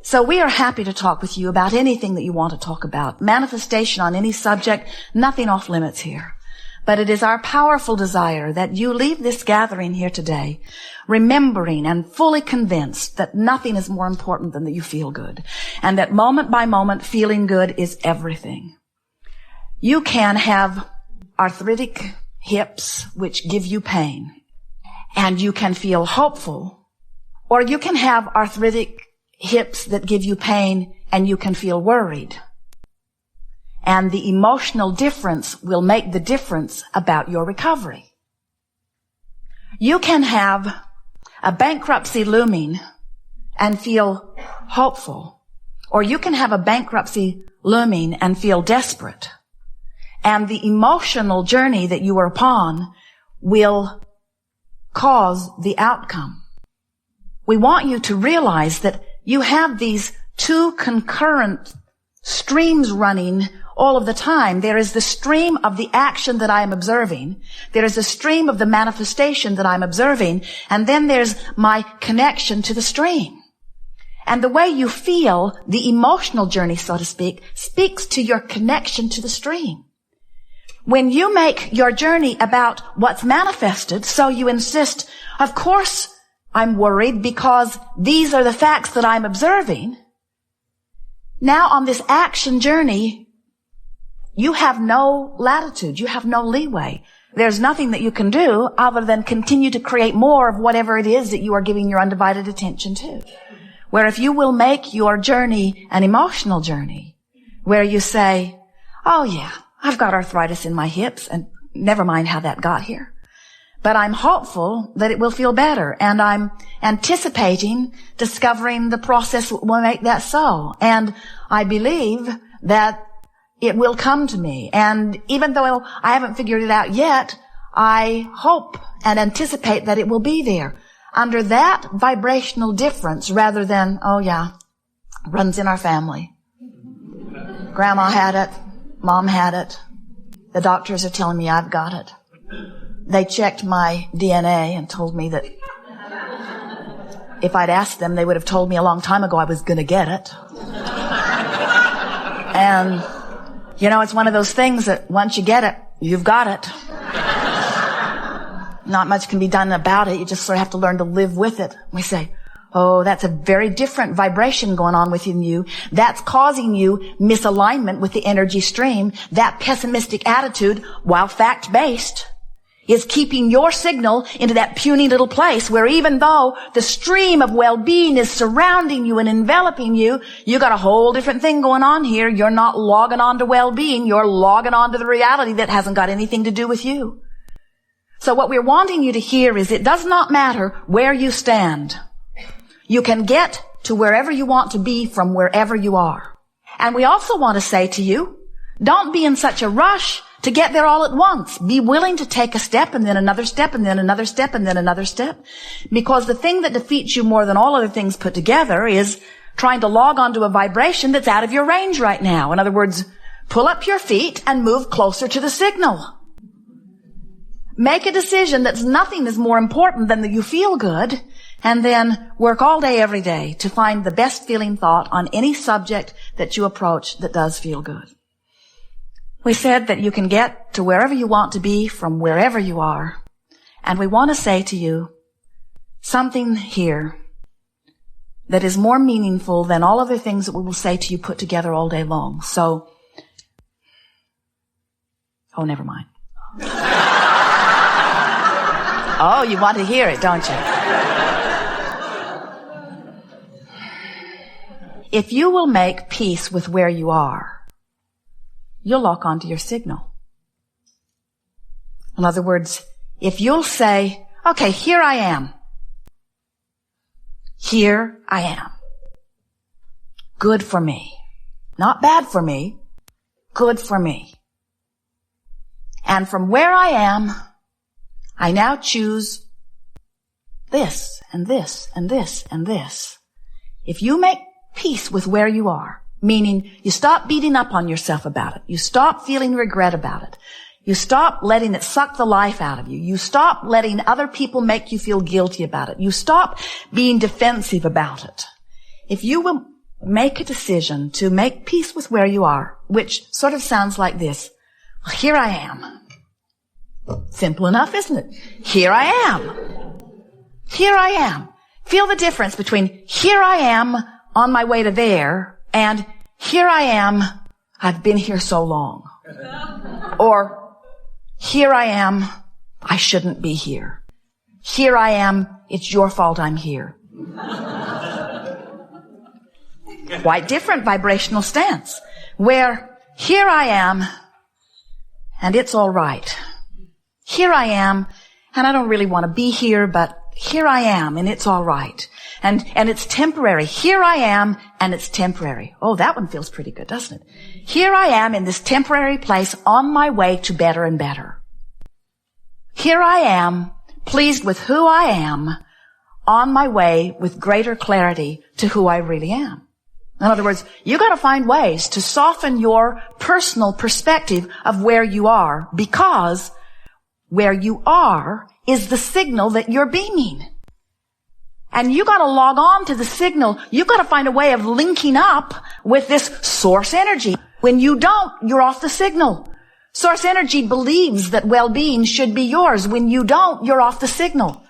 So we are happy to talk with you about anything that you want to talk about. Manifestation on any subject, nothing off limits here. But it is our powerful desire that you leave this gathering here today remembering and fully convinced that nothing is more important than that you feel good, and that moment by moment feeling good is everything. You can have arthritic hips which give you pain, and you can feel hopeful, or you can have arthritic hips that give you pain and you can feel worried. And the emotional difference will make the difference about your recovery. You can have a bankruptcy looming and feel hopeful, or you can have a bankruptcy looming and feel desperate. And the emotional journey that you are upon will cause the outcome. We want you to realize that you have these two concurrent streams running all of the time. There is the stream of the action that I am observing. There is a stream of the manifestation that I'm observing. And then there's my connection to the stream. And the way you feel, the emotional journey, so to speak, speaks to your connection to the stream. When you make your journey about what's manifested, so you insist, of course, I'm worried because these are the facts that I'm observing. Now on this action journey, you have no latitude. You have no leeway. There's nothing that you can do other than continue to create more of whatever it is that you are giving your undivided attention to. Where if you will make your journey an emotional journey, where you say, oh yeah, I've got arthritis in my hips, and never mind how that got here. But I'm hopeful that it will feel better, and I'm anticipating discovering the process that will make that so. And I believe that it will come to me. And even though I haven't figured it out yet, I hope and anticipate that it will be there. Under that vibrational difference, rather than, oh yeah, runs in our family. Grandma had it. Mom had it. The doctors are telling me I've got it. They checked my DNA and told me that if I'd asked them, they would have told me a long time ago I was going to get it. And, you know, it's one of those things that once you get it, you've got it. Not much can be done about it. You just sort of have to learn to live with it. We say, oh, that's a very different vibration going on within you. That's causing you misalignment with the energy stream. That pessimistic attitude, while fact-based, is keeping your signal into that puny little place where even though the stream of well-being is surrounding you and enveloping you, you got a whole different thing going on here. You're not logging on to well-being. You're logging on to the reality that hasn't got anything to do with you. So what we're wanting you to hear is it does not matter where you stand. You can get to wherever you want to be from wherever you are. And we also want to say to you, don't be in such a rush to get there all at once. Be willing to take a step and then another step and then another step and then another step. Because the thing that defeats you more than all other things put together is trying to log onto a vibration that's out of your range right now. In other words, pull up your feet and move closer to the signal. Make a decision that's nothing is more important than that you feel good, and then work all day every day to find the best feeling thought on any subject that you approach that does feel good. We said that you can get to wherever you want to be from wherever you are. And we want to say to you something here that is more meaningful than all other things that we will say to you put together all day long. So, oh, never mind. Oh, you want to hear it, don't you? If you will make peace with where you are, you'll lock onto your signal. In other words, if you'll say, okay, here I am. Here I am. Good for me. Not bad for me. Good for me. And from where I am, I now choose this and this and this and this. If you make peace with where you are, meaning you stop beating up on yourself about it, you stop feeling regret about it, you stop letting it suck the life out of you, you stop letting other people make you feel guilty about it, you stop being defensive about it. If you will make a decision to make peace with where you are, which sort of sounds like this. Well, here I am. Simple enough, isn't it? Here I am. Here I am. Feel the difference between here I am on my way to there and here I am, I've been here so long. Or here I am, I shouldn't be here. Here I am, it's your fault I'm here. Quite different vibrational stance. Where here I am, and it's all right. Here I am, and I don't really want to be here, but here I am, and it's all right. And it's temporary. Here I am, and it's temporary. Oh, that one feels pretty good, doesn't it? Here I am in this temporary place on my way to better and better. Here I am, pleased with who I am, on my way with greater clarity to who I really am. In other words, you got to find ways to soften your personal perspective of where you are, because where you are is the signal that you're beaming. And you got to log on to the signal. You got to find a way of linking up with this source energy. When you don't, you're off the signal. Source energy believes that well-being should be yours. When you don't, you're off the signal.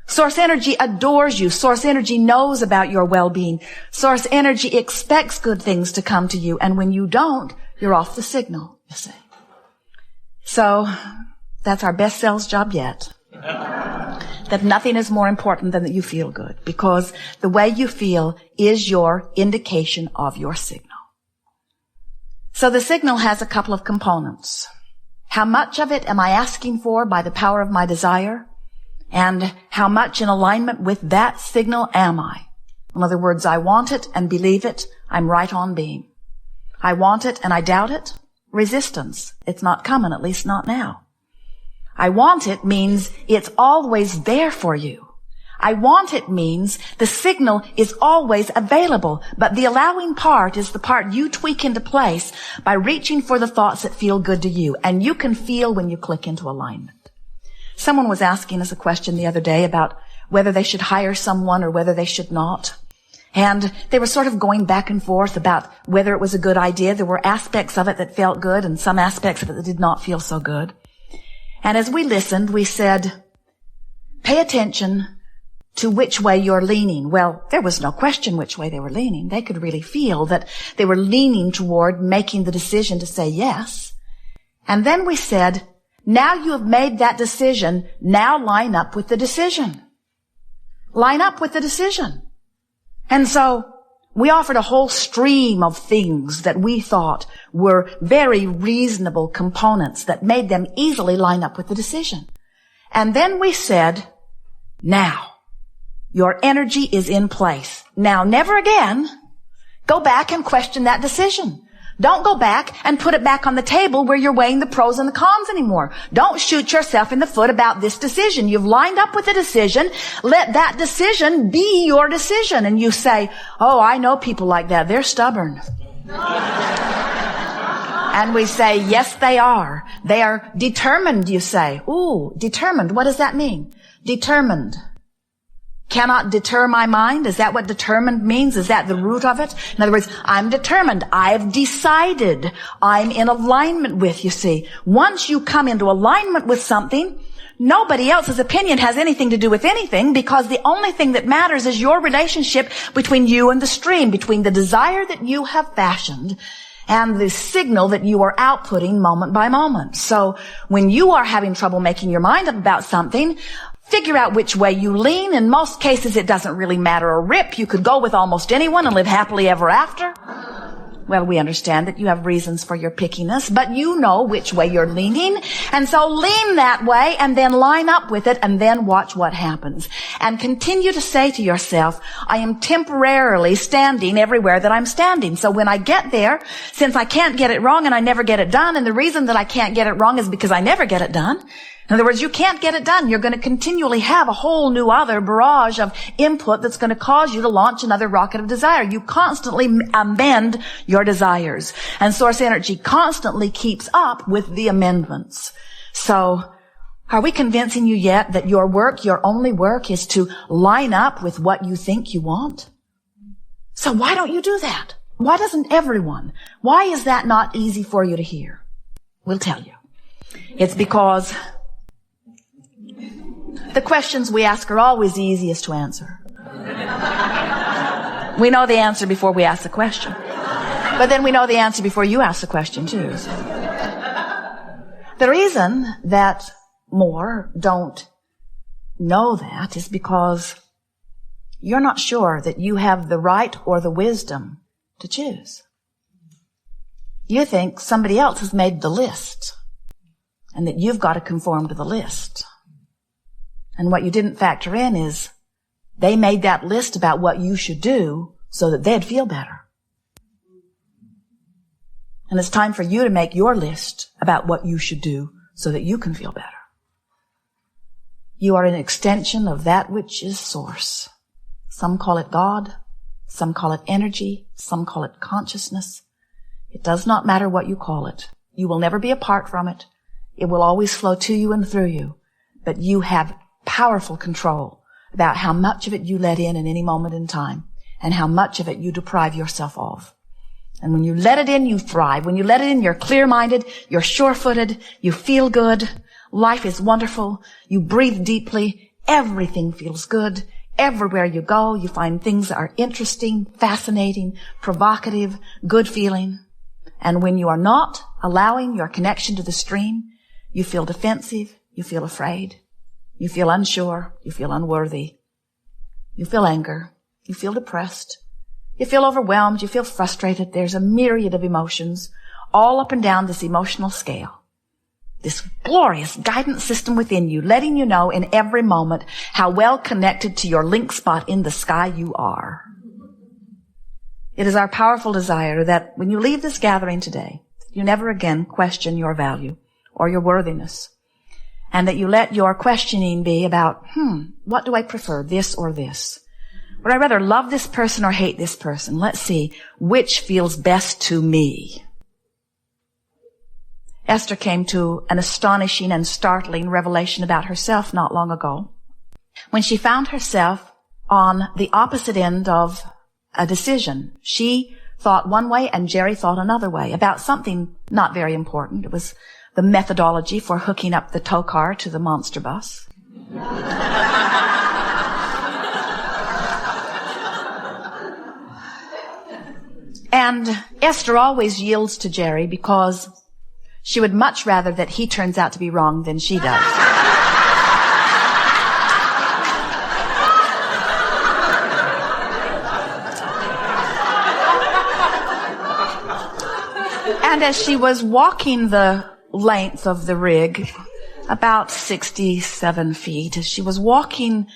Source energy adores you. Source energy knows about your well-being. Source energy expects good things to come to you. And when you don't, you're off the signal, you see. So that's our best sales job yet. That nothing is more important than that you feel good, because the way you feel is your indication of your signal. So the signal has a couple of components. How much of it am I asking for by the power of my desire? And how much in alignment with that signal am I? In other words, I want it and believe it. I'm right on being. I want it and I doubt it. Resistance. It's not coming, at least not now. I want it means it's always there for you. I want it means the signal is always available, but the allowing part is the part you tweak into place by reaching for the thoughts that feel good to you. And you can feel when you click into alignment. Someone was asking us a question the other day about whether they should hire someone or whether they should not. And they were sort of going back and forth about whether it was a good idea. There were aspects of it that felt good and some aspects of it that did not feel so good. And as we listened, we said, pay attention to which way you're leaning. Well, there was no question which way they were leaning. They could really feel that they were leaning toward making the decision to say yes. And then we said, now you have made that decision. Now line up with the decision. Line up with the decision. And so we offered a whole stream of things that we thought were very reasonable components that made them easily line up with the decision. And then we said, now, your energy is in place. Now, never again go back and question that decision. Don't go back and put it back on the table where you're weighing the pros and the cons anymore. Don't shoot yourself in the foot about this decision. You've lined up with the decision. Let that decision be your decision. And you say, oh, I know people like that. They're stubborn. And we say, yes, they are. They are determined, you say. Ooh, determined. What does that mean? Determined. Cannot deter my mind? Is that what determined means? Is that the root of it? In other words, I'm determined. I've decided. I'm in alignment with, you see. Once you come into alignment with something, nobody else's opinion has anything to do with anything, because the only thing that matters is your relationship between you and the stream, between the desire that you have fashioned and the signal that you are outputting moment by moment. So when you are having trouble making your mind up about something, figure out which way you lean. In most cases, it doesn't really matter a rip. You could go with almost anyone and live happily ever after. Well, we understand that you have reasons for your pickiness, but you know which way you're leaning. And so lean that way and then line up with it and then watch what happens. And continue to say to yourself, I am temporarily standing everywhere that I'm standing. So when I get there, since I can't get it wrong and I never get it done, and the reason that I can't get it wrong is because I never get it done. In other words, you can't get it done. You're going to continually have a whole new other barrage of input that's going to cause you to launch another rocket of desire. You constantly amend your desires. And source energy constantly keeps up with the amendments. So, are we convincing you yet that your work, your only work, is to line up with what you think you want? So why don't you do that? Why doesn't everyone? Why is that not easy for you to hear? We'll tell you. It's because the questions we ask are always the easiest to answer. We know the answer before we ask the question. But then we know the answer before you ask the question too. So. The reason that more don't know that is because you're not sure that you have the right or the wisdom to choose. You think somebody else has made the list and that you've got to conform to the list. And what you didn't factor in is they made that list about what you should do so that they'd feel better. And it's time for you to make your list about what you should do so that you can feel better. You are an extension of that which is source. Some call it God. Some call it energy. Some call it consciousness. It does not matter what you call it. You will never be apart from it. It will always flow to you and through you. But you have powerful control about how much of it you let in any moment in time and how much of it you deprive yourself of. And when you let it in, you thrive. When you let it in, you're clear-minded, you're sure-footed, you feel good, life is wonderful, you breathe deeply, everything feels good. Everywhere you go, you find things that are interesting, fascinating, provocative, good feeling. And when you are not allowing your connection to the stream, you feel defensive, you feel afraid, you feel unsure, you feel unworthy, you feel anger, you feel depressed, you feel overwhelmed, you feel frustrated. There's a myriad of emotions all up and down this emotional scale. This glorious guidance system within you, letting you know in every moment how well connected to your link spot in the sky you are. It is our powerful desire that when you leave this gathering today, you never again question your value or your worthiness, and that you let your questioning be about, what do I prefer, this or this? Would I rather love this person or hate this person? Let's see which feels best to me. Esther came to an astonishing and startling revelation about herself not long ago, when she found herself on the opposite end of a decision. She thought one way and Jerry thought another way about something not very important. It was the methodology for hooking up the tow car to the monster bus. And Esther always yields to Jerry because she would much rather that he turns out to be wrong than she does. And as she was walking the length of the rig, about 67 feet, as she was walking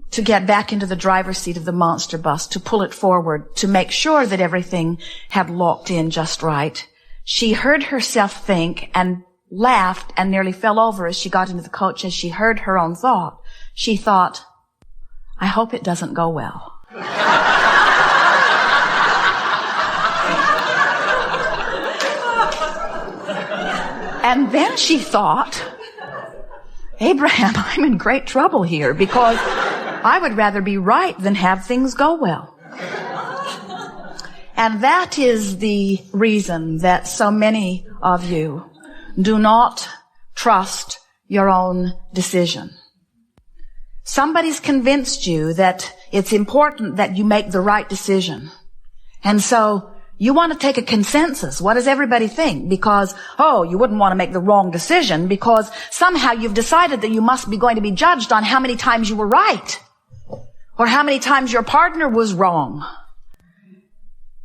to get back into the driver's seat of the monster bus, to pull it forward, to make sure that everything had locked in just right, she heard herself think and laughed and nearly fell over as she got into the coach as she heard her own thought. She thought, I hope it doesn't go well. And then she thought, Abraham, I'm in great trouble here because I would rather be right than have things go well. And that is the reason that so many of you do not trust your own decision. Somebody's convinced you that it's important that you make the right decision. And so you want to take a consensus. What does everybody think? Because, you wouldn't want to make the wrong decision because somehow you've decided that you must be going to be judged on how many times you were right or how many times your partner was wrong.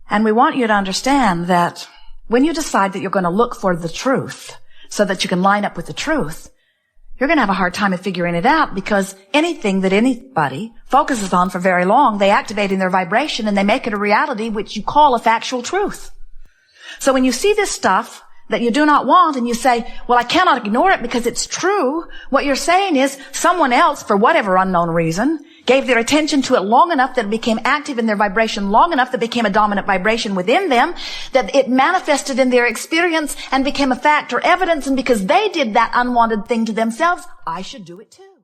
And we want you to understand that when you decide that you're going to look for the truth so that you can line up with the truth, you're going to have a hard time of figuring it out because anything that anybody focuses on for very long, they activate in their vibration and they make it a reality which you call a factual truth. So when you see this stuff that you do not want and you say, well, I cannot ignore it because it's true, what you're saying is someone else, for whatever unknown reason, gave their attention to it long enough that it became active in their vibration, long enough that it became a dominant vibration within them, that it manifested in their experience and became a fact or evidence, and because they did that unwanted thing to themselves, I should do it too.